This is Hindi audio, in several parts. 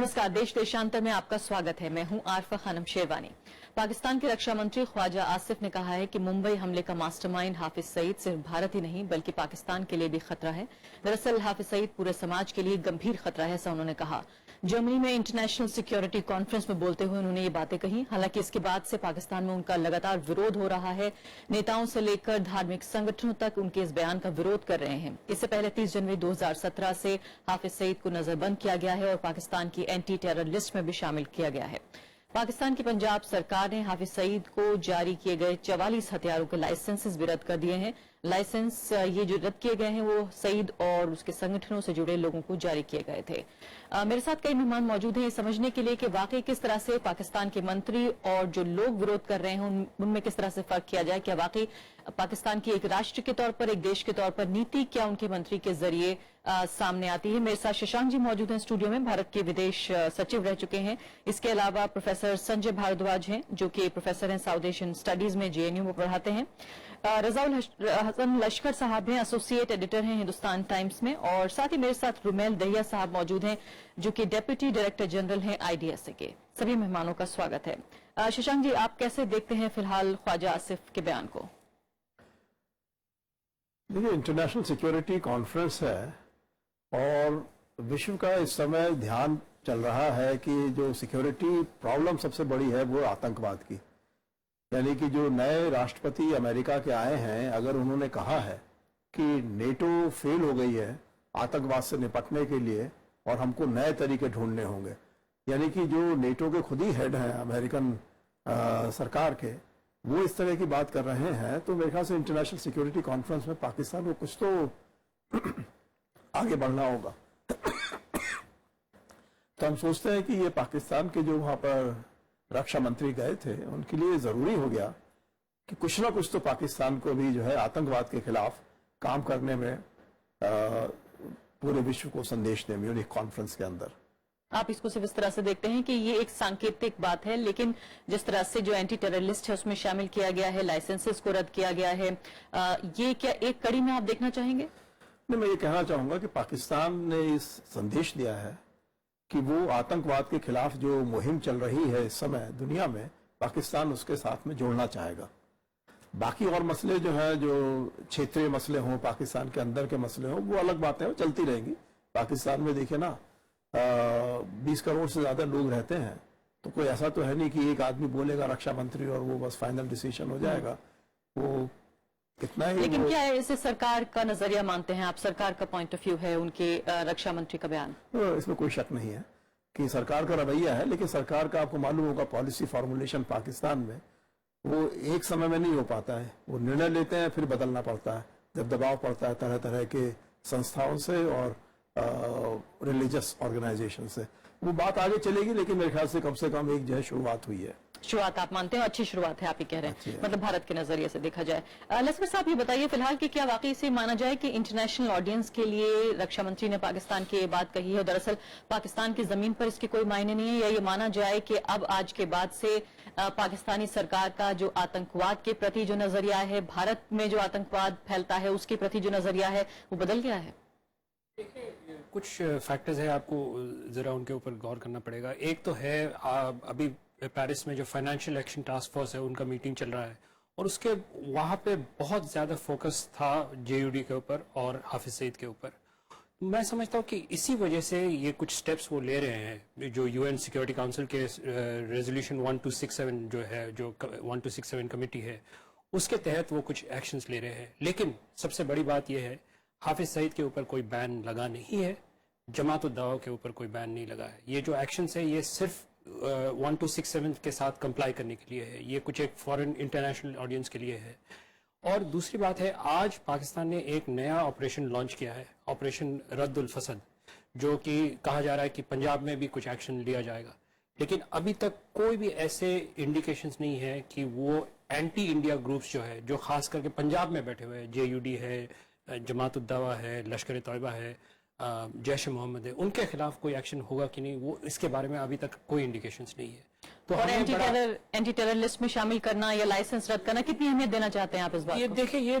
नमस्कार, देश देशांतर में आपका स्वागत है। मैं हूं आरफा खानम शेरवानी। पाकिस्तान के रक्षा मंत्री ख्वाजा आसिफ ने कहा है कि मुंबई हमले का मास्टरमाइंड हाफिज सईद सिर्फ भारत ही नहीं बल्कि पाकिस्तान के लिए भी खतरा है। दरअसल हाफिज सईद पूरे समाज के लिए गंभीर खतरा है, ऐसा उन्होंने कहा। जर्मनी में इंटरनेशनल सिक्योरिटी कॉन्फ्रेंस में बोलते हुए उन्होंने ये बातें कही। हालांकि इसके बाद से पाकिस्तान में उनका लगातार विरोध हो रहा है। नेताओं से लेकर धार्मिक संगठनों तक उनके इस बयान का विरोध कर रहे हैं। इससे पहले 30 जनवरी 2017 से हाफिज सईद को नजरबंद किया गया है और पाकिस्तान की एंटी टेरर लिस्ट में भी शामिल किया गया है। पाकिस्तान की पंजाब सरकार ने हाफिज सईद को जारी किए गए 44 हथियारों के लाइसेंसेस भी रद्द कर दिए हैं। लाइसेंस ये जो रद्द किए गए हैं वो सईद और उसके संगठनों से जुड़े लोगों को जारी किए गए थे। मेरे साथ कई मेहमान मौजूद हैं ये समझने के लिए कि वाकई किस तरह से पाकिस्तान के मंत्री और जो लोग विरोध कर रहे हैं उनमें किस तरह से फर्क किया जाए। क्या वाकई पाकिस्तान की एक राष्ट्र के तौर पर, एक देश के तौर पर नीति क्या उनके मंत्री के जरिए सामने आती है। मेरे साथ शशांक जी मौजूद हैं स्टूडियो में, भारत के विदेश सचिव रह चुके हैं। इसके अलावा प्रोफेसर संजय भारद्वाज हैं जो कि प्रोफेसर हैं साउथ एशियन स्टडीज में, जेएनयू में पढ़ाते हैं। रजाउल हसन लश्कर साहब हैं, एसोसिएट एडिटर हैं हिंदुस्तान टाइम्स में, और साथ ही मेरे साथ रुमेल दहिया साहब मौजूद हैं जो कि डेप्यूटी डायरेक्टर जनरल हैं आईडीएसए के। सभी मेहमानों का स्वागत है। शशांक जी, आप कैसे देखते हैं फिलहाल ख्वाजा आसिफ के बयान को? देखिए, इंटरनेशनल सिक्योरिटी कॉन्फ्रेंस है और विश्व का इस समय ध्यान चल रहा है कि जो सिक्योरिटी प्रॉब्लम सबसे बड़ी है वो आतंकवाद की। यानी कि जो नए राष्ट्रपति अमेरिका के आए हैं, अगर उन्होंने कहा है कि नेटो फेल हो गई है आतंकवाद से निपटने के लिए और हमको नए तरीके ढूंढने होंगे, यानी कि जो नेटो के खुद ही हेड हैं अमेरिकन सरकार के, वो इस तरह की बात कर रहे हैं, तो मेरे ख्याल से इंटरनेशनल सिक्योरिटी कॉन्फ्रेंस में पाकिस्तान को कुछ तो आगे बढ़ना होगा। तो हम सोचते हैं कि ये पाकिस्तान के जो वहां पर रक्षा मंत्री गए थे उनके लिए जरूरी हो गया कि कुछ ना कुछ तो पाकिस्तान को भी जो है आतंकवाद के खिलाफ काम करने में पूरे विश्व को संदेश दें म्यूनिख कॉन्फ्रेंस के अंदर। आप इसको सिर्फ इस तरह से देखते हैं कि ये एक सांकेतिक बात है, लेकिन जिस तरह से जो एंटी टेरर लिस्ट है उसमें शामिल किया गया है, लाइसेंसेस को रद्द किया गया है, ये क्या एक कड़ी में आप देखना चाहेंगे? नहीं, मैं ये कहना चाहूंगा कि पाकिस्तान ने इस संदेश दिया है कि वो आतंकवाद के खिलाफ जो मुहिम चल रही है इस समय दुनिया में, पाकिस्तान उसके साथ में जोड़ना चाहेगा। बाकी और मसले जो हैं, जो क्षेत्रीय मसले हों, पाकिस्तान के अंदर के मसले हों, वो अलग बातें हैं, वो चलती रहेंगी। पाकिस्तान में देखिए ना 20 करोड़ से ज्यादा लोग रहते हैं, तो कोई ऐसा तो है नहीं कि एक आदमी बोलेगा रक्षा मंत्री और वो बस फाइनल डिसीजन हो जाएगा। वो कितना ही। लेकिन क्या है, इसे सरकार का नजरिया मानते हैं आप? सरकार का पॉइंट ऑफ व्यू है उनके रक्षा मंत्री का बयान? इसमें कोई शक नहीं है कि सरकार का रवैया है, लेकिन सरकार का आपको मालूम होगा पॉलिसी फॉर्मुलेशन पाकिस्तान में वो एक समय में नहीं हो पाता है। वो निर्णय लेते हैं फिर बदलना पड़ता है जब दबाव पड़ता है तरह तरह के संस्थाओं से और रिलीजियस ऑर्गेनाइजेशन से। वो बात आगे चलेगी, लेकिन मेरे ख्याल से कम एक जो है शुरुआत हुई है। शुरुआत आप मानते हैं? अच्छी शुरुआत है आप ही कह रहे हैं, मतलब भारत के नजरिए से देखा जाए। लश्कर साहब, ये बताइए फिलहाल कि क्या वाकई से माना जाए कि इंटरनेशनल ऑडियंस के लिए रक्षा मंत्री ने पाकिस्तान की ये बात कही है, दरअसल पाकिस्तान की जमीन पर इसके कोई मायने नहीं है, या ये माना जाए कि अब आज के बाद से पाकिस्तानी सरकार का जो आतंकवाद के प्रति जो नजरिया है, भारत में जो आतंकवाद फैलता है उसके प्रति जो नजरिया है वो बदल गया है? कुछ फैक्टर्स है, आपको जरा उनके ऊपर गौर करना पड़ेगा। एक तो है अभी पेरिस में जो फाइनेंशियल एक्शन टास्क फोर्स है उनका मीटिंग चल रहा है और उसके वहां पे बहुत ज्यादा फोकस था जेयूडी के ऊपर और हाफिज सईद के ऊपर। मैं समझता हूँ कि इसी वजह से ये कुछ स्टेप्स वो ले रहे हैं, जो यूएन सिक्योरिटी काउंसिल के रेजोल्यूशन 1267 जो है, जो 1267 कमेटी है, उसके तहत वो कुछ एक्शंस ले रहे हैं। लेकिन सबसे बड़ी बात यह है, हाफिज सईद के ऊपर कोई बैन लगा नहीं है, जमात उद दावा के ऊपर कोई बैन नहीं लगा है। ये जो एक्शंस है ये सिर्फ 1267 के साथ कंप्लाई करने के लिए है, ये कुछ एक फॉरेन इंटरनेशनल ऑडियंस के लिए है। और दूसरी बात है, आज पाकिस्तान ने एक नया ऑपरेशन लॉन्च किया है, ऑपरेशन रद्दुल फसद, जो कि कहा जा रहा है कि पंजाब में भी कुछ एक्शन लिया जाएगा। लेकिन अभी तक कोई भी ऐसे इंडिकेशंस नहीं है कि वो एंटी इंडिया ग्रुप्स जो है, जो खास करके पंजाब में बैठे हुए हैं, जेयूडी है, जमात उद दावा है, लश्कर तैयबा है, जैश मोहम्मद है, उनके खिलाफ कोई एक्शन होगा कि नहीं, वो इसके बारे में अभी तक कोई इंडिकेशंस नहीं है। तो और एंटी टेरर लिस्ट में शामिल करना या लाइसेंस रद्द करना, कितनी अहमियत देना चाहते हैं आप इस बात को? ये देखिए,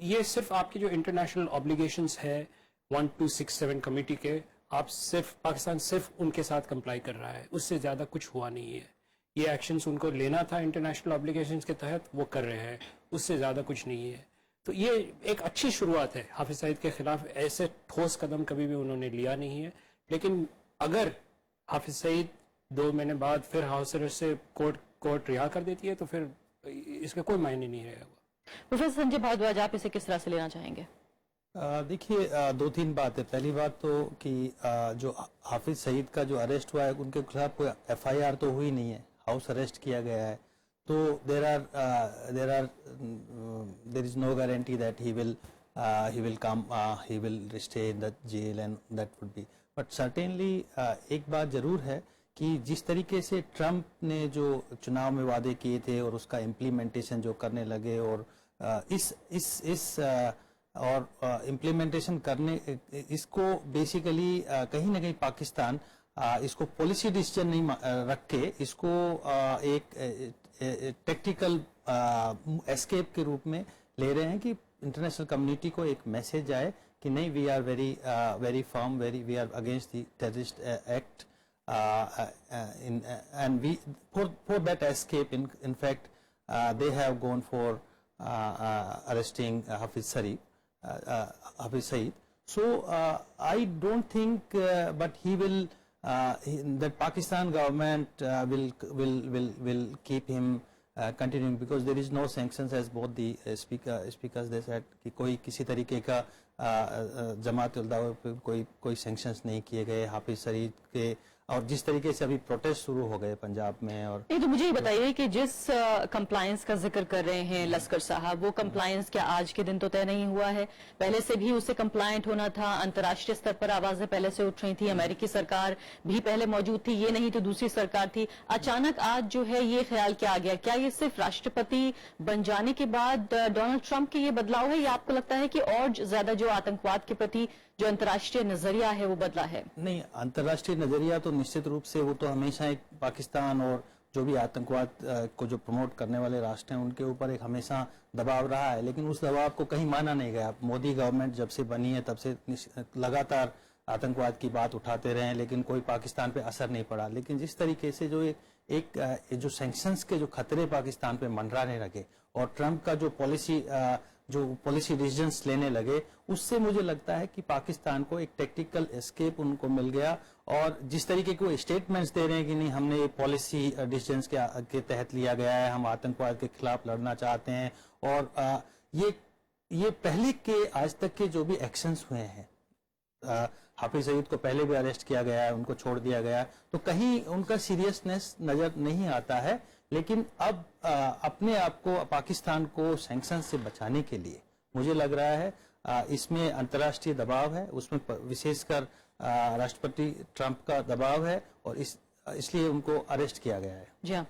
ये सिर्फ आपकी जो इंटरनेशनल ऑब्लिगेशंस है 1267 कमेटी के, पाकिस्तान सिर्फ उनके साथ कंप्लाई कर रहा है, उससे ज्यादा कुछ हुआ नहीं है। ये एक्शंस उनको लेना था इंटरनेशनल ऑब्लिगेशंस के तहत, वो कर रहे हैं, उससे ज्यादा कुछ नहीं है। तो ये एक अच्छी शुरुआत है। हाफिज सईद के खिलाफ ऐसे ठोस कदम कभी भी उन्होंने लिया नहीं है, लेकिन अगर हाफिज सईद 2 महीने बाद फिर हाउस अरेस्ट से कोर्ट रिहा कर देती है तो फिर इसका कोई मायने नहीं रहेगा। प्रोफेसर संजय भारद्वाज, आप इसे किस तरह से लेना चाहेंगे? देखिए, 2-3 बात है। पहली बात तो कि जो हाफिज सईद का जो अरेस्ट हुआ है, उनके खिलाफ कोई FIR तो हुई नहीं है, हाउस अरेस्ट किया गया है। तो there is no guarantee that he will stay in the jail and that would be, but certainly एक बात जरूर है कि जिस तरीके से ट्रंप ने जो चुनाव में वादे किए थे और उसका इम्प्लीमेंटेशन जो करने लगे, और इम्प्लीमेंटेशन करने, इसको बेसिकली कहीं ना कहीं पाकिस्तान इसको पॉलिसी डिसीजन नहीं रख के इसको एक टैक्टिकल एस्केप के रूप में ले रहे हैं कि इंटरनेशनल कम्युनिटी को एक मैसेज आए कि नहीं, we are very firm, we are against the terrorist act, and we for that escape in fact they have gone for arresting Hafiz Saeed. So I don't think but he will the Pakistan government will keep him continuing, because there is no sanctions, as both the speakers they said कि कोई किसी तरीके का जमात उल दावा पे कोई सैंक्शंस नहीं किए गए हाफिज सईद के। और जिस तरीके से अभी प्रोटेस्ट शुरू हो गए पंजाब में, और नहीं, तो मुझे ये बताइए कि जिस कंप्लायंस का जिक्र कर रहे हैं लश्कर साहब, वो कंप्लायंस क्या आज के दिन तो तय नहीं हुआ है? पहले से भी उसे कंप्लायंट होना था। अंतर्राष्ट्रीय स्तर पर आवाजें पहले से उठ रही थी, अमेरिकी सरकार भी पहले मौजूद थी, ये नहीं तो दूसरी सरकार थी। अचानक आज जो है ये ख्याल क्या आ गया? क्या ये सिर्फ राष्ट्रपति बन जाने के बाद डोनाल्ड ट्रंप के ये बदलाव है, या आपको लगता है कि और ज्यादा जो आतंकवाद के प्रति जो अंतर्राष्ट्रीय नजरिया है वो बदला है? नहीं, अंतर्राष्ट्रीय नजरिया तो निश्चित रूप से वो तो हमेशा एक पाकिस्तान और जो भी आतंकवाद को जो प्रमोट करने वाले राष्ट्र हैं उनके ऊपर एक हमेशा दबाव रहा है, लेकिन उस दबाव को कहीं माना नहीं गया। मोदी गवर्नमेंट जब से बनी है तब से लगातार आतंकवाद की बात उठाते रहे, लेकिन कोई पाकिस्तान पे असर नहीं पड़ा। लेकिन जिस तरीके से जो एक जो सैंक्शंस के जो खतरे पाकिस्तान पे मंडराने लगे और ट्रंप का जो पॉलिसी डिसीजंस लेने लगे, उससे मुझे लगता है कि पाकिस्तान को एक टेक्टिकल एस्केप उनको मिल गया। और जिस तरीके के वो स्टेटमेंट्स दे रहे हैं कि नहीं, हमने ये पॉलिसी डिसीजंस के तहत लिया गया है, हम आतंकवाद के खिलाफ लड़ना चाहते हैं, और ये पहले के आज तक के जो भी एक्शंस हुए हैं, हाफिज सईद को पहले भी अरेस्ट किया गया है, उनको छोड़ दिया गया, तो कहीं उनका सीरियसनेस नजर नहीं आता है। लेकिन अब अपने आप को, पाकिस्तान को सैंक्शन से बचाने के लिए मुझे लग रहा है इसमें अंतर्राष्ट्रीय दबाव है, उसमें विशेषकर राष्ट्रपति ट्रंप का दबाव है, और इसलिए उनको अरेस्ट किया गया है। जी हाँ,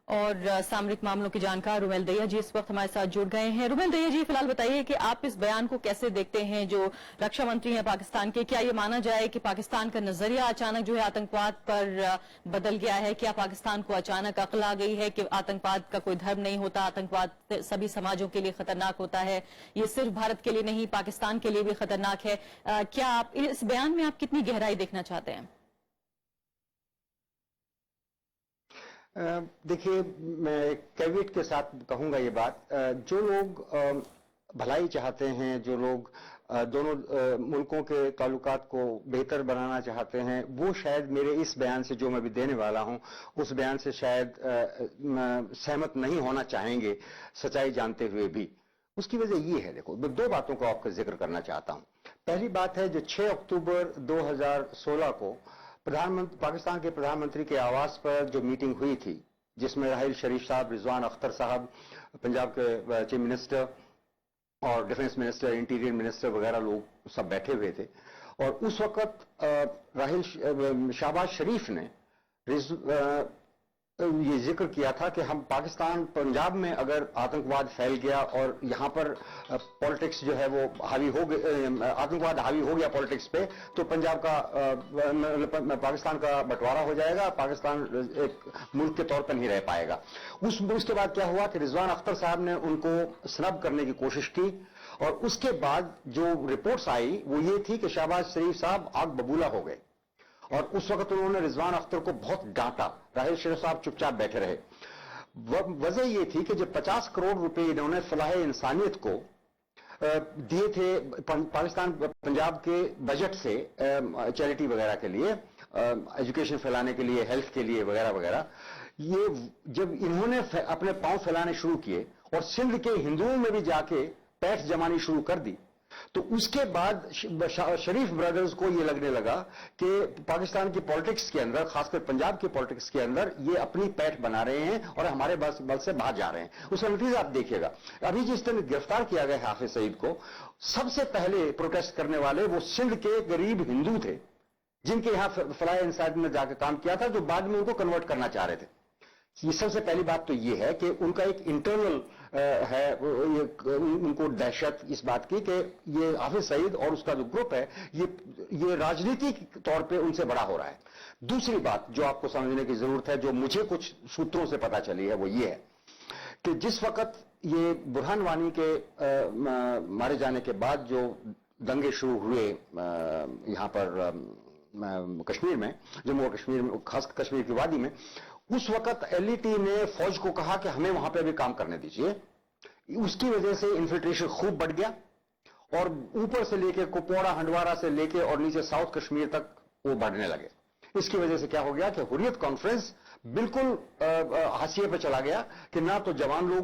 और सामरिक मामलों की जानकार रुमेल दहिया जी इस वक्त हमारे साथ जुड़ गए हैं। रुमेल दहिया जी, फिलहाल बताइए कि आप इस बयान को कैसे देखते हैं जो रक्षा मंत्री हैं पाकिस्तान के? क्या ये माना जाए कि पाकिस्तान का नजरिया अचानक जो है आतंकवाद पर बदल गया है? क्या पाकिस्तान को अचानक अक्ल आ गई है कि आतंकवाद का कोई धर्म नहीं होता, आतंकवाद सभी समाजों के लिए खतरनाक होता है, ये सिर्फ भारत के लिए नहीं पाकिस्तान के लिए भी खतरनाक है? क्या आप इस बयान में आप कितनी गहराई देखना चाहते हैं? देखिए, मैं कैविट के साथ कहूंगा ये बात, जो लोग भलाई चाहते हैं, जो लोग दोनों मुल्कों के ताल्लुकात को बेहतर बनाना चाहते हैं, वो शायद मेरे इस बयान से जो मैं भी देने वाला हूं, उस बयान से शायद सहमत नहीं होना चाहेंगे, सच्चाई जानते हुए भी। उसकी वजह ये है, देखो, मैं 2 बातों का आपका जिक्र करना चाहता हूं। पहली बात है, जो 6 अक्टूबर 2016 को पाकिस्तान के प्रधानमंत्री के आवास पर जो मीटिंग हुई थी, जिसमें राहिल शरीफ साहब, रिजवान अख्तर साहब, पंजाब के चीफ मिनिस्टर और डिफेंस मिनिस्टर, इंटीरियर मिनिस्टर वगैरह लोग सब बैठे हुए थे, और उस वक्त शहबाज शरीफ ने ये जिक्र किया था कि हम पाकिस्तान, पंजाब में अगर आतंकवाद फैल गया और यहाँ पर पॉलिटिक्स जो है वो हावी हो गए, आतंकवाद हावी हो गया पॉलिटिक्स पे, तो पंजाब का पाकिस्तान का बंटवारा हो जाएगा, पाकिस्तान एक मुल्क के तौर पर नहीं रह पाएगा। उसके बाद क्या हुआ कि रिजवान अख्तर साहब ने उनको स्नब करने की कोशिश की, और उसके बाद जो रिपोर्ट्स आई वो ये थी कि शहबाज शरीफ साहब आग बबूला हो गए। और उस वक्त उन्होंने रिजवान अख्तर को बहुत डांटा। राहिल शरीफ साहब चुपचाप बैठे रहे। वजह ये थी कि जब 50 करोड़ रुपए इन्होंने फलाह इंसानियत को दिए थे पाकिस्तान पंजाब के बजट से चैरिटी वगैरह के लिए, एजुकेशन फैलाने के लिए, हेल्थ के लिए वगैरह वगैरह, ये जब इन्होंने अपने पांव फैलाने शुरू किए और सिंध के हिंदुओं में भी जाके पैठ जमानी शुरू कर दी, तो उसके बाद शरीफ ब्रदर्स को ये लगने लगा कि पाकिस्तान की पॉलिटिक्स के अंदर, खासकर पंजाब की पॉलिटिक्स के अंदर, ये अपनी पैठ बना रहे हैं और हमारे बल से बाहर जा रहे हैं। उसका नतीजा आप देखिएगा, अभी जिस दिन गिरफ्तार किया गया हाफिज सईद को, सबसे पहले प्रोटेस्ट करने वाले वो सिंध के गरीब हिंदू थे जिनके यहां फलाह इंसानियत में जाकर काम किया था, जो बाद में उनको कन्वर्ट करना चाह रहे थे। ये सबसे पहली बात तो ये है कि उनका एक इंटरनल है, उनको दहशत इस बात की कि ये हाफिज सईद और उसका जो ग्रुप है ये राजनीतिक तौर पे उनसे बड़ा हो रहा है। दूसरी बात जो आपको समझने की जरूरत है, जो मुझे कुछ सूत्रों से पता चली है, वो ये है कि जिस वक्त ये बुरहान वानी के मारे जाने के बाद जो दंगे शुरू हुए यहां पर कश्मीर में, जम्मू और कश्मीर में, खास कश्मीर की वादी में, उस वक्त एलईटी ने फौज को कहा कि हमें वहां पे भी काम करने दीजिए। उसकी वजह से इन्फिल्ट्रेशन खूब बढ़ गया और ऊपर से लेके कुपवाड़ा, हंडवारा से लेके और नीचे साउथ कश्मीर तक वो बढ़ने लगे। इसकी वजह से क्या हो गया कि हुर्रियत कॉन्फ्रेंस बिल्कुल हाशिए पे चला गया कि ना तो जवान लोग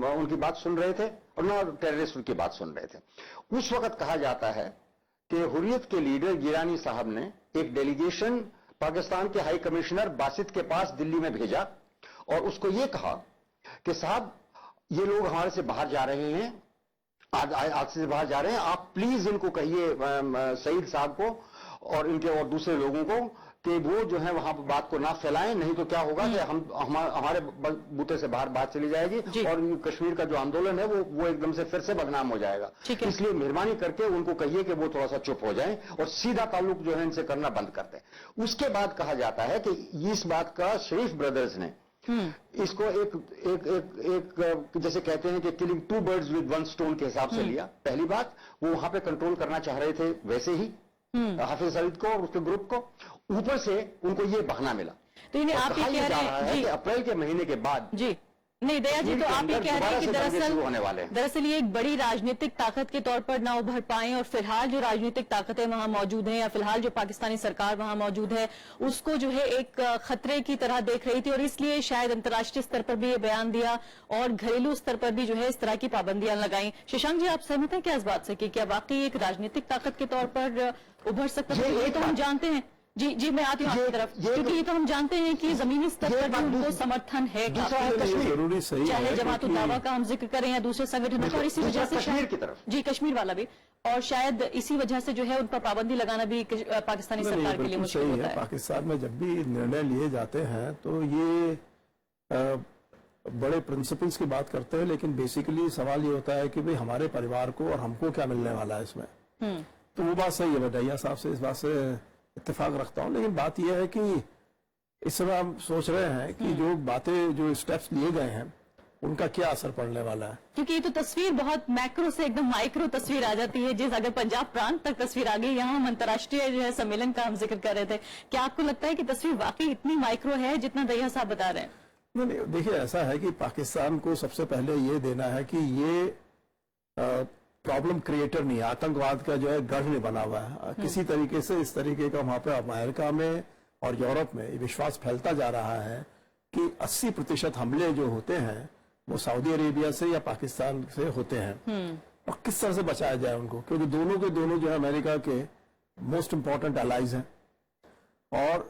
उनकी बात सुन रहे थे और ना टेररिस्ट उनकी बात सुन रहे थे। उस वक्त कहा जाता है कि हुर्रियत के लीडर गिलानी साहब ने एक डेलीगेशन पाकिस्तान के हाई कमिश्नर बासित के पास दिल्ली में भेजा और उसको ये कहा कि साहब ये लोग हमारे से बाहर जा रहे हैं, आज से बाहर जा रहे हैं, आप प्लीज इनको कहिए सईद साहब को और इनके और दूसरे लोगों को कि वो जो है वहां बात को ना फैलाएं, नहीं तो क्या होगा कि हमारे बूते से बाहर बात चली जाएगी और कश्मीर का जो आंदोलन है वो एकदम से फिर से बदनाम हो जाएगा। इसलिए मेहरबानी करके उनको कहिए कि वो थोड़ा सा चुप हो जाएं और सीधा ताल्लुक जो है इनसे करना बंद कर दें। उसके बाद कहा जाता है कि इस बात का शरीफ ब्रदर्स ने इसको एक जैसे कहते हैं कि किलिंग 2 birds with 1 stone के हिसाब से लिया। पहली बात, वो वहां पे कंट्रोल करना चाह रहे थे वैसे ही हाफिज सईद को और उसके ग्रुप को, ऊपर से उनको ये बहाना मिला। तो इन्हें आप ये कह रहे हैं कि अप्रैल के महीने के बाद जी नहीं दया जी, तो आप ये कह रहे हैं कि दरअसल ये एक बड़ी राजनीतिक ताकत के तौर पर ना उभर पाए और फिलहाल जो राजनीतिक ताकतें वहां मौजूद हैं या फिलहाल जो पाकिस्तानी सरकार वहां मौजूद है उसको जो है एक खतरे की तरह देख रही थी और इसलिए शायद अंतर्राष्ट्रीय स्तर पर भी ये बयान दिया और घरेलू स्तर पर भी जो है इस तरह की पाबंदियां लगाई। शशांक जी, आप सहमत हैं क्या इस बात से कि क्या वाकई एक राजनीतिक ताकत के तौर पर उभर सकता है? ये तो हम जानते हैं जी मैं आती हूँ आपकी तरफ, क्योंकि ये तो हम जानते हैं कि जमीनी स्तर पर भी उनको समर्थन है, जरूरी सही चाहे जमातुल दावा का हम जिक्र करें या दूसरे संगठनों का, और इसी वजह से कश्मीर की तरफ जी कश्मीर वाला भी, और शायद इसी वजह से जो है उन पर पाबंदी लगाना भी पाकिस्तानी सरकार के लिए मुश्किल होता है। पाकिस्तान में जब भी निर्णय लिए जाते हैं तो ये बड़े प्रिंसिपल्स की बात करते हैं, लेकिन बेसिकली सवाल ये होता है कि भाई हमारे परिवार को और हमको क्या मिलने वाला है इसमें। तो वो बात सही है, मैं दैया साहब से इस बात से इत्तेफाक रखता हूं, लेकिन बात यह है कि इस समय हम सोच रहे हैं कि जो बातें, जो स्टेप्स लिए गए हैं उनका क्या असर पड़ने वाला है, क्योंकि ये तो तस्वीर बहुत मैक्रो से एकदम माइक्रो तस्वीर आ जाती है। जिस अगर पंजाब प्रांत तक तस्वीर आ गई, यहाँ हम अंतर्राष्ट्रीय जो है सम्मेलन का हम जिक्र कर रहे थे, क्या आपको लगता है कि तस्वीर वाकई इतनी माइक्रो है जितना दैया साहब बता रहे हैं? नहीं, देखिए ऐसा है कि पाकिस्तान को सबसे पहले ये देना है कि ये प्रॉब्लम क्रिएटर नहीं है, आतंकवाद का जो है गढ़ नहीं बना हुआ है किसी तरीके से। इस तरीके का वहां पे अमेरिका में और यूरोप में विश्वास फैलता जा रहा है कि 80% हमले जो होते हैं वो सऊदी अरेबिया से या पाकिस्तान से होते हैं, और किस तरह से बचाया जाए उनको, क्योंकि दोनों के दोनों जो है अमेरिका के मोस्ट इंपॉर्टेंट एलाइज हैं, और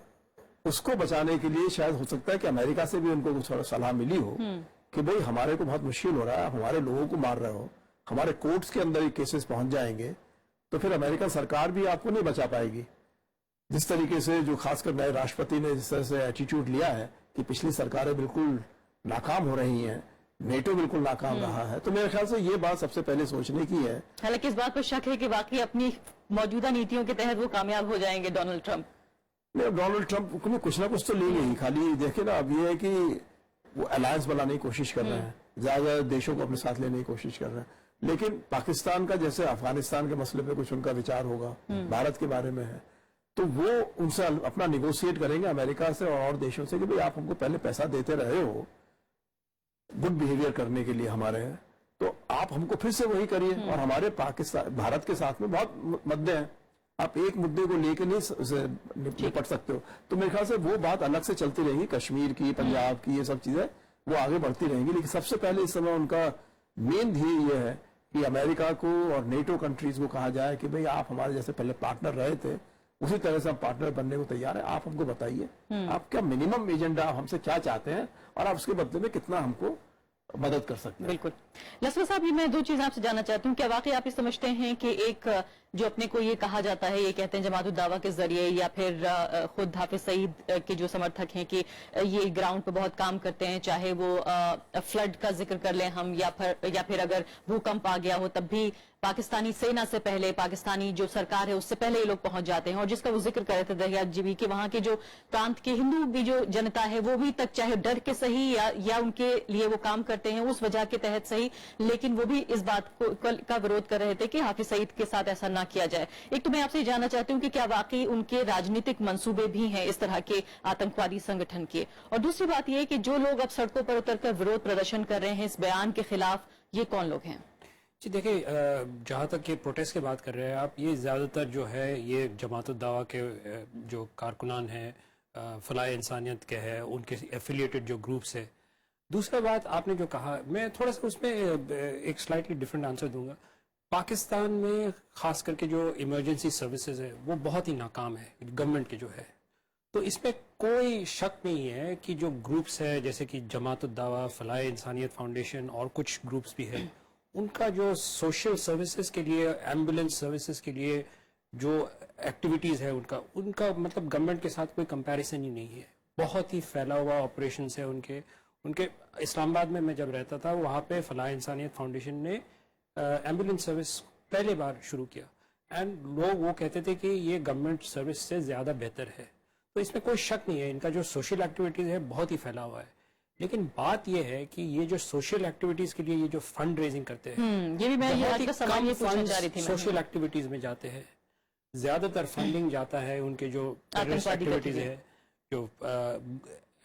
उसको बचाने के लिए शायद हो सकता है कि अमेरिका से भी उनको कुछ सलाह मिली हो कि भाई हमारे को बहुत मुश्किल हो रहा है, हमारे लोगों को मार रहे हो, हमारे कोर्ट्स के अंदर ये केसेस पहुंच जाएंगे, तो फिर अमेरिकन सरकार भी आपको नहीं बचा पाएगी। जिस तरीके से जो खासकर नए राष्ट्रपति ने जिस तरह से एटीट्यूड लिया है कि पिछली सरकारें बिल्कुल नाकाम हो रही हैं, नेटो बिल्कुल नाकाम रहा है, तो मेरे ख्याल से ये बात सबसे पहले सोचने की है। हालांकि इस बात पर शक है कि वाकई अपनी मौजूदा नीतियों के तहत वो कामयाब हो जाएंगे डोनाल्ड ट्रंप। डोनाल्ड ट्रंप ने कुछ ना कुछ तो लेंगे ही, खाली देखे ना अब ये है कि वो अलायंस बनाने की कोशिश कर रहे हैं, ज्यादा देशों को अपने साथ लेने की कोशिश कर रहे हैं, लेकिन पाकिस्तान का जैसे अफगानिस्तान के मसले पे कुछ उनका विचार होगा, भारत के बारे में है, तो वो उनसे अपना निगोशिएट करेंगे अमेरिका से और देशों से कि भाई आप हमको पहले पैसा देते रहे हो गुड बिहेवियर करने के लिए हमारे, तो आप हमको फिर से वही करिए। और हमारे पाकिस्तान भारत के साथ में बहुत मुद्दे हैं, आप एक मुद्दे को लेके नहीं निपट सकते हो। तो मेरे ख्याल से वो बात अलग से चलती रहेगी, कश्मीर की, पंजाब की, ये सब चीजें वो आगे बढ़ती रहेंगी। लेकिन सबसे पहले इस समय उनका मेन ध्येय ये है कि अमेरिका को और नेटो कंट्रीज को कहा जाए कि भाई आप हमारे जैसे पहले पार्टनर रहे थे, उसी तरह से हम पार्टनर बनने को तैयार है। आप हमको बताइए आप क्या मिनिमम एजेंडा, आप हमसे क्या चाहते हैं और आप उसके बदले में कितना हमको मदद कर सकते हैं। बिल्कुल। लस्कर साहब, ये मैं दो चीजें आपसे जानना चाहती हूँ। क्या वाकई आप ये समझते हैं कि एक जो अपने को ये कहा जाता है, ये कहते हैं जमात दावा के जरिए या फिर खुद हाफिज सईद के जो समर्थक हैं कि ये ग्राउंड पे बहुत काम करते हैं, चाहे वो फ्लड का जिक्र कर लें हम या फिर अगर भूकंप आ गया हो तब भी पाकिस्तानी सेना से पहले, पाकिस्तानी जो सरकार है उससे पहले ये लोग पहुंच जाते हैं। और जिसका वो जिक्र कर रहे थे दरियाद जीवी के, वहां के जो प्रांत के हिंदू भी जो जनता है वो भी तक चाहे डर के सही या उनके लिए वो काम करते हैं उस वजह के तहत सही, लेकिन वो भी इस बात का विरोध कर रहे थे कि हाफिज सईद के साथ ऐसा ना किया जाए। एक तो मैं आपसे जानना चाहती हूँ कि क्या वाकई उनके राजनीतिक मंसूबे भी हैं इस तरह के आतंकवादी संगठन के, और दूसरी बात यह है कि जो लोग अब सड़कों पर उतरकर विरोध प्रदर्शन कर रहे हैं इस बयान के खिलाफ, ये कौन लोग हैं? जी देखिए, जहाँ तक ये प्रोटेस्ट की बात कर रहे हैं आप, ये ज़्यादातर जो है ये जमात दावा के जो कारकुनान हैं, फलाह इंसानियत के हैं, उनके एफिलिएटेड जो ग्रुप्स है। दूसरा बात आपने जो कहा, मैं थोड़ा सा उसमें एक स्लाइटली डिफरेंट आंसर दूंगा। पाकिस्तान में खास करके जो इमरजेंसी सर्विसेज है वो बहुत ही नाकाम है गवर्नमेंट के जो है। तो इसमें कोई शक नहीं है कि जो ग्रुप्स है जैसे कि जमात दावा, फलाह इंसानियत फाउंडेशन और कुछ ग्रुप्स भी है, उनका जो सोशल सर्विसेज के लिए, एम्बुलेंस सर्विसेज के लिए जो एक्टिविटीज़ है उनका मतलब गवर्नमेंट के साथ कोई कंपैरिजन ही नहीं है। बहुत ही फैला हुआ ऑपरेशन है उनके। इस्लामाबाद में मैं जब रहता था वहाँ पे फलाह इंसानियत फाउंडेशन ने एम्बुलेंस सर्विस पहले बार शुरू किया एंड लोग वो कहते थे कि ये गवर्नमेंट सर्विस से ज़्यादा बेहतर है। तो इसमें कोई शक नहीं है, इनका जो सोशल एक्टिविटीज़ है बहुत ही फैला हुआ है। लेकिन बात यह है कि ये जो सोशल एक्टिविटीज के लिए ये जो फंड रेजिंग करते हैं, ये भी मैं आज का सवाल ये पूछना चाह रही थी। सोशल एक्टिविटीज में जाते हैं, ज्यादातर फंडिंग जाता है उनके जो टेररिस्ट एक्टिविटीज है, जो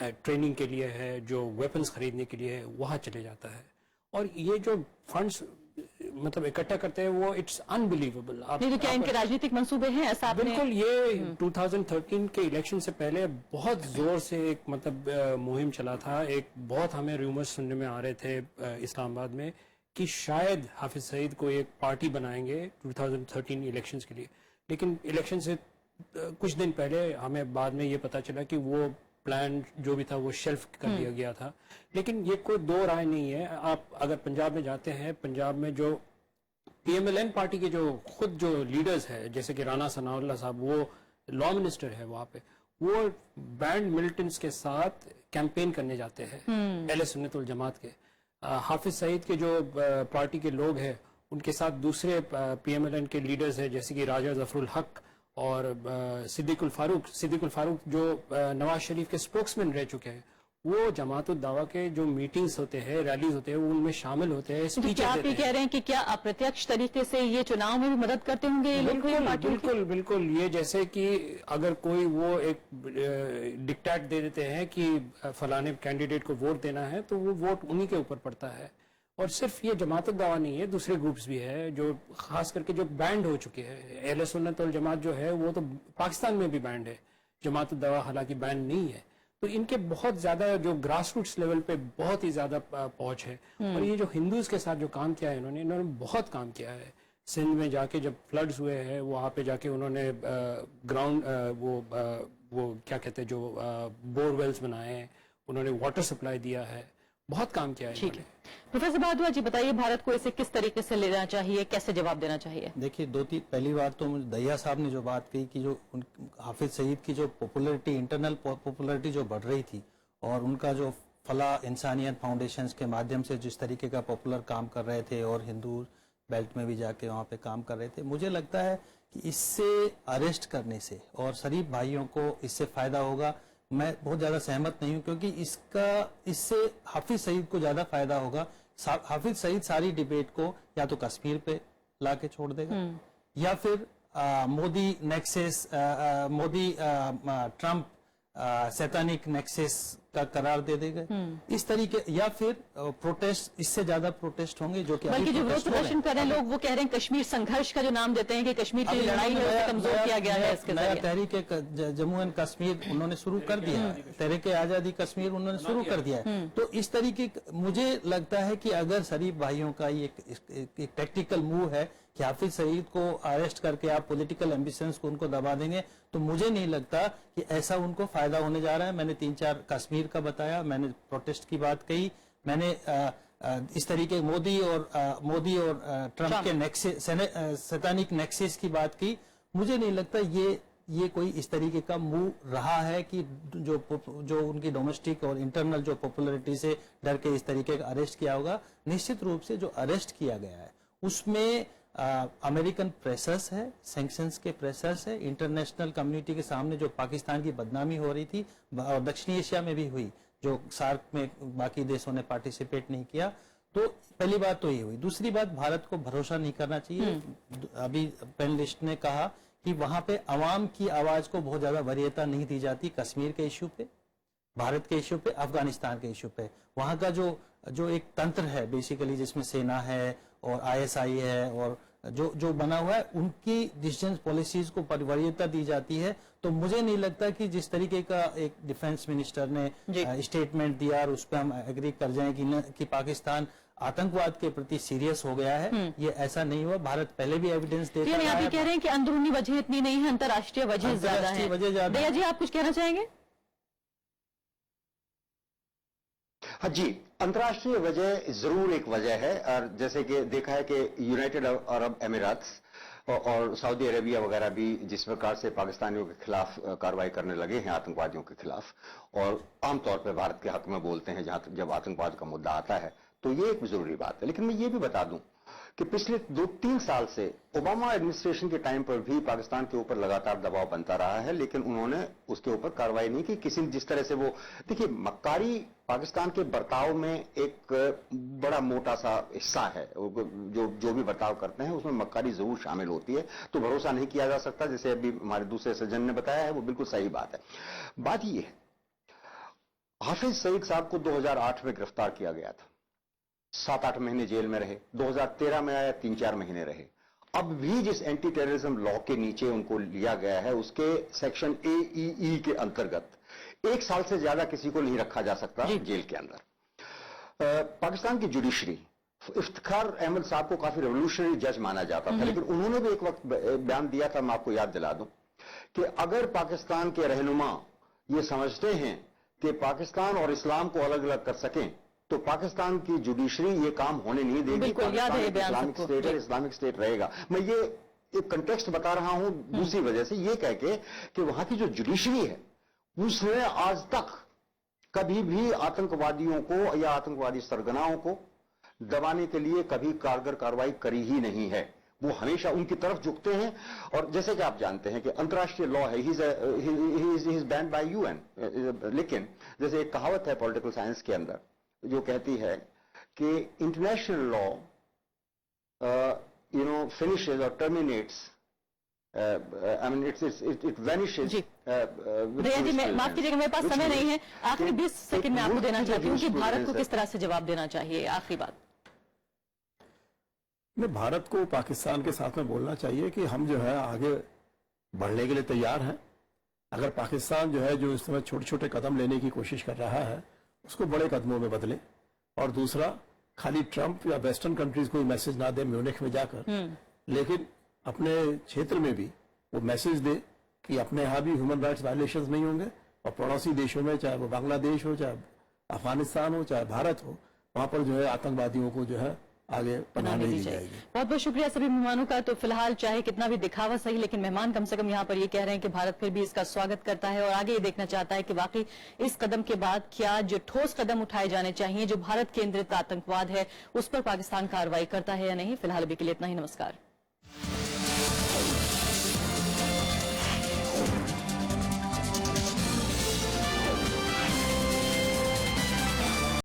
ट्रेनिंग के लिए है, जो वेपन्स खरीदने के लिए है, वहां चले जाता है। और ये जो फंड्स मतलब इकट्ठा करते हैं वो इट्स अनबिलीवेबल। नहीं, क्या इनके राजनीतिक मंसूबे हैं ऐसा आपने? बिल्कुल, ये 2013 के इलेक्शन से पहले बहुत जोर से एक मतलब मुहिम चला था। एक बहुत हमें रूमर्स सुनने में आ रहे थे इस्लामाबाद में कि शायद हाफिज सईद को एक पार्टी बनाएंगे 2013 इलेक्शंस के लिए। लेकिन इलेक्शन से कुछ दिन पहले हमें बाद में ये पता चला कि वो प्लान जो भी था वो शेल्फ कर दिया गया था। लेकिन ये कोई दो राय नहीं है। आप अगर पंजाब में जाते हैं, पंजाब में जो PMLN पार्टी के जो खुद जो लीडर्स है जैसे कि राना सनाउल्लाह साहब, वो लॉ मिनिस्टर है वहाँ पे, वो बैंड मिलिटेंट्स के साथ कैंपेन करने जाते हैं अहले सुन्नत वल जमात के। हाफिज सईद के जो पार्टी के लोग हैं उनके साथ दूसरे PMLN के लीडर्स हैं जैसे कि राजा जफरुल हक और सिद्दीकुल फारूक जो नवाज शरीफ के स्पोक्समैन रह चुके हैं, वो जमात दावा के जो मीटिंग्स होते हैं, रैलीज होते हैं, वो उनमें शामिल होते हैं। तो क्या आप ये कह रहे हैं कि क्या अप्रत्यक्ष तरीके से ये चुनाव में भी मदद करते होंगे? बिल्कुल। ये जैसे कि अगर कोई वो एक डिक्टेट दे देते हैं कि फलाने कैंडिडेट को वोट देना है तो वो वोट उन्हीं के ऊपर पड़ता है। और सिर्फ ये जमात दावा नहीं है, दूसरे ग्रुप्स भी है जो खास करके जो बैंड हो चुके हैं। अहले सुन्नत वल जमात जो है वो तो पाकिस्तान में भी बैंड है, जमात दावा हालांकि बैंड नहीं है। तो इनके बहुत ज्यादा जो ग्रास रूट्स लेवल पे बहुत ही ज्यादा पहुंच है। और ये जो हिंदूज के साथ जो काम किया है इन्होंने बहुत काम किया है। सिंध में जाके जब फ्लड्स हुए हैं वहां पे जाके उन्होंने ग्राउंड वो क्या कहते हैं जो बोरवेल्स बनाए हैं, उन्होंने वाटर सप्लाई दिया है, बहुत काम किया है। ठीक है प्रोफेसर भारद्वाज जी, बताइए भारत को इसे किस तरीके से लेना चाहिए, कैसे जवाब देना चाहिए? देखिए, पहली बात तो मुझे दहिया साहब ने जो बात कही कि जो हाफिज सईद की जो पॉपुलैरिटी, इंटरनल पॉपुलैरिटी जो बढ़ रही थी और उनका जो फलाह इंसानियत फाउंडेशन के माध्यम से जिस तरीके का पॉपुलर काम कर रहे थे और हिंदू बेल्ट में भी जाके वहाँ पे काम कर रहे थे, मुझे लगता है कि इससे अरेस्ट करने से और शरीफ भाइयों को इससे फायदा होगा। मैं बहुत ज्यादा सहमत नहीं हूं क्योंकि इससे हाफिज सईद को ज्यादा फायदा होगा। हाफिज सईद सारी डिबेट को या तो कश्मीर पे लाके छोड़ देगा या फिर Modi nexus, Modi Trump satanic nexus का करार दे देंगे, इस तरीके, या फिर प्रोटेस्ट, इससे ज्यादा प्रोटेस्ट होंगे जो कि अभी बल्कि जो विरोध protest हो रहे प्रदर्शन कर रहे हैं लोग, वो कह रहे हैं कश्मीर संघर्ष का जो नाम देते हैं कि कश्मीर की जो लड़ाई है उसे कमजोर किया गया है इसके नया जरिए। तहरीक जम्मू एंड कश्मीर उन्होंने शुरू कर दिया है, तहरीक आजादी कश्मीर उन्होंने शुरू कर दिया है। तो इस तरीके मुझे लगता है कि अगर शरीफ भाइयों का ये एक टैक्टिकल मूव है कि हाफिज सईद को अरेस्ट करके आप पॉलिटिकल एम्बिशंस को उनको दबा देंगे, तो मुझे नहीं लगता कि ऐसा उनको फायदा होने जा रहा है। मैंने 3-4 कश्मीर का बताया, मैंने प्रोटेस्ट की बात कही, मैंने इस तरीके मोदी और ट्रंप के सैतानिक नेक्सेस की बात की। मुझे नहीं लगता ये कोई इस तरीके का मूव रहा है कि जो उनकी डोमेस्टिक और इंटरनल जो पॉपुलैरिटी से डर के इस तरीके का अरेस्ट किया होगा। निश्चित रूप से जो अरेस्ट किया गया है उसमें अमेरिकन प्रेशर्स है, सैंक्शंस के प्रेशर्स है, इंटरनेशनल कम्युनिटी के सामने जो पाकिस्तान की बदनामी हो रही थी और दक्षिण एशिया में भी हुई, जो सार्क में बाकी देशों ने पार्टिसिपेट नहीं किया। तो पहली बात तो ये हुई। दूसरी बात, भारत को भरोसा नहीं करना चाहिए। अभी पैनलिस्ट ने कहा कि वहां पे अवाम की आवाज को बहुत ज्यादा वरीयता नहीं दी जाती, कश्मीर के इश्यू पे, भारत के इश्यू पे, अफगानिस्तान के इश्यू पे। वहां का जो एक तंत्र है बेसिकली, जिसमें सेना है और ISI है और जो बना हुआ है, उनकी डिसीजन पॉलिसीज को वरीयता दी जाती है। तो मुझे नहीं लगता कि जिस तरीके का एक डिफेंस मिनिस्टर ने स्टेटमेंट दिया और उस पर हम एग्री कर जाएं कि पाकिस्तान आतंकवाद के प्रति सीरियस हो गया है, ये ऐसा नहीं हुआ। भारत पहले भी एविडेंस देता यानी रहा आप ये है। कह रहे हैं कि अंदरूनी वजह इतनी नहीं है, अंतर्राष्ट्रीय वजह ज्यादा अंतर्राष्ट्रीय वजह है। ज्यादा दया जी, आप कुछ कहना चाहेंगे? हाँ जी, अंतर्राष्ट्रीय वजह जरूर एक वजह है। और जैसे कि देखा है कि यूनाइटेड अरब अमीरात्स और सऊदी अरेबिया वगैरह भी जिस प्रकार से पाकिस्तानियों के खिलाफ कार्रवाई करने लगे हैं, आतंकवादियों के खिलाफ, और आमतौर पर भारत के हक में बोलते हैं जब आतंकवाद का मुद्दा आता है, तो ये एक जरूरी बात है। लेकिन मैं ये भी बता दूं कि पिछले 2-3 साल से ओबामा एडमिनिस्ट्रेशन के टाइम पर भी पाकिस्तान के ऊपर लगातार दबाव बनता रहा है, लेकिन उन्होंने उसके ऊपर कार्रवाई नहीं की। किसी जिस तरह से वो, देखिए, मक्कारी पाकिस्तान के बर्ताव में एक बड़ा मोटा सा हिस्सा है। जो भी बर्ताव करते हैं उसमें मक्कारी जरूर शामिल होती है, तो भरोसा नहीं किया जा सकता। जैसे अभी हमारे दूसरे सज्जन ने बताया है, वो बिल्कुल सही बात है। बात यह है, हाफिज सईद साहब को 2008 में गिरफ्तार किया गया था, 7-8 महीने जेल में रहे। 2013 में आया, 3-4 महीने रहे। अब भी जिस एंटी टेररिज्म लॉ के नीचे उनको लिया गया है, उसके सेक्शन AEE के अंतर्गत 1 साल से ज्यादा किसी को नहीं रखा जा सकता जेल के अंदर। पाकिस्तान की जुडिशरी, इफ्तिखार अहमद साहब को काफी रेवोल्यूशनरी जज माना जाता था, लेकिन उन्होंने भी एक वक्त बयान दिया था, मैं आपको याद दिला दूं, कि अगर पाकिस्तान के रहनुमा ये समझते हैं कि पाकिस्तान और इस्लाम को अलग अलग कर सकें, तो पाकिस्तान की जुडिशरी ये काम होने नहीं देगी। बिल्कुल याद है ये बयान इस्लामिक सबको। स्टेट है, इस्लामिक स्टेट रहेगा। मैं ये एक कंटेक्स्ट बता रहा हूं दूसरी वजह से, ये कह के कि वहां की जो जुडिशरी है उसने आज तक कभी भी आतंकवादियों को या आतंकवादी सरगनाओं को दबाने के लिए कभी कारगर कार्रवाई करी ही नहीं है। वो हमेशा उनकी तरफ झुकते हैं। और जैसे कि आप जानते हैं कि अंतर्राष्ट्रीय लॉ है, he is banned by UN, लेकिन जैसे एक कहावत है पॉलिटिकल साइंस के अंदर जो कहती है कि इंटरनेशनल लॉ फिनिशेज और terminates, I mean it vanishes. Daya ji, माफ कीजिएगा, मेरे पास समय नहीं है। आखिरी 20 सेकंड में आपको देना चाहती हूँ कि भारत को किस तरह से जवाब देना चाहिए। आखिरी बात। नहीं, भारत को पाकिस्तान के साथ में बोलना चाहिए कि हम जो है आगे बढ़ने के लिए तैयार हैं। अगर पाकिस्तान जो है जो इस समय छोटे छोटे कदम लेने की कोशिश कर रहा है, उसको बड़े कदमों में बदले। और दूसरा, खाली ट्रंप या वेस्टर्न कंट्रीज को मैसेज ना दे म्यूनिख में जाकर, लेकिन अपने क्षेत्र में भी वो मैसेज दे कि अपने यहाँ भी ह्यूमन राइट्स वायलेशंस नहीं होंगे, और पड़ोसी देशों में, चाहे वो बांग्लादेश हो, चाहे अफगानिस्तान हो, चाहे भारत हो, वहां पर जो है आतंकवादियों को जो है आगे पनाह नहीं दी जाएगी। बहुत बहुत शुक्रिया सभी मेहमानों का। तो फिलहाल चाहे कितना भी दिखावा सही, लेकिन मेहमान कम से कम यहाँ पर ये कह रहे हैं कि भारत फिर भी इसका स्वागत करता है और आगे ये देखना चाहता है कि वाकई इस कदम के बाद क्या जो ठोस कदम उठाए जाने चाहिए, जो भारत केंद्रित आतंकवाद है उस पर पाकिस्तान कार्रवाई करता है या नहीं। फिलहाल अभी के लिए इतना ही। नमस्कार।